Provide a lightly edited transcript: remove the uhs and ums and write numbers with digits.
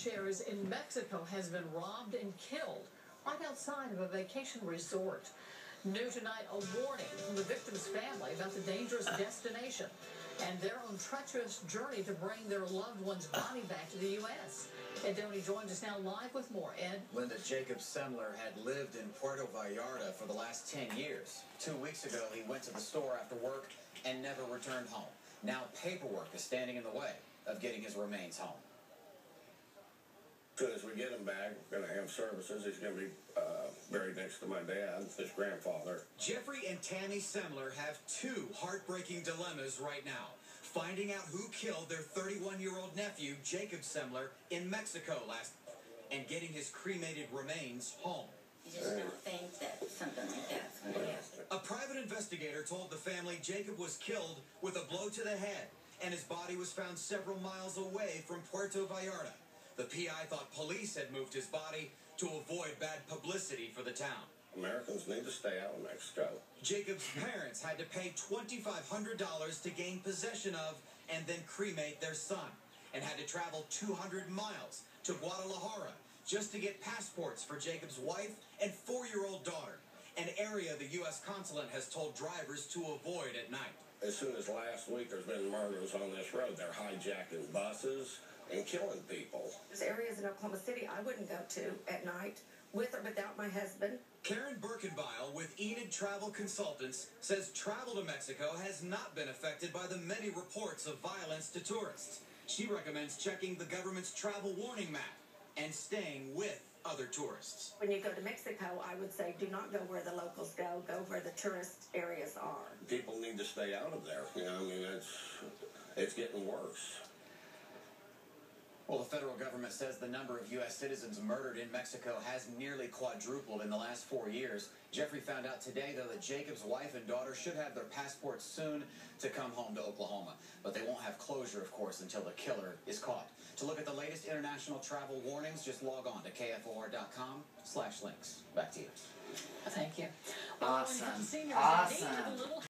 shares in Mexico has been robbed and killed right outside of a vacation resort. New tonight, a warning from the victim's family about the dangerous destination and their own treacherous journey to bring their loved one's body back to the U.S. Ed Doney joins us now live with more. Ed? Linda, Jacob Semler had lived in Puerto Vallarta for the last 10 years. 2 weeks ago, he went to the store after work and never returned home. Now paperwork is standing in the way of getting his remains home. As soon as we get him back, we're going to have services. He's going to be buried next to my dad, his grandfather. Jeffrey and Tammy Semler have two heartbreaking dilemmas right now. Finding out who killed their 31-year-old nephew, Jacob Semler, in Mexico and getting his cremated remains home. You just don't think that something like that's going to happen. A private investigator told the family Jacob was killed with a blow to the head, and his body was found several miles away from Puerto Vallarta. The PI thought police had moved his body to avoid bad publicity for the town. Americans need to stay out of Mexico. Jacob's parents had to pay $2,500 to gain possession of and then cremate their son, and had to travel 200 miles to Guadalajara just to get passports for Jacob's wife and 4-year-old daughter, an area the U.S. consulate has told drivers to avoid at night. As soon as last week, there's been murders on this road. They're hijacking buses and killing people. There's areas in Oklahoma City I wouldn't go to at night, with or without my husband. Karen Birkenbeil with Enid Travel Consultants says travel to Mexico has not been affected by the many reports of violence to tourists. She recommends checking the government's travel warning map and staying with other tourists. When you go to Mexico, I would say do not go where the locals go, go where the tourist areas are. People need to stay out of there. You know, I mean, it's getting worse. Well, the federal government says the number of U.S. citizens murdered in Mexico has nearly quadrupled in the last 4 years. Jeffrey found out today, though, that Jacob's wife and daughter should have their passports soon to come home to Oklahoma. But they won't have closure, of course, until the killer is caught. To look at the latest international travel warnings, just log on to kfor.com/links. Back to you. Thank you. Awesome. Seniors Awesome. need a little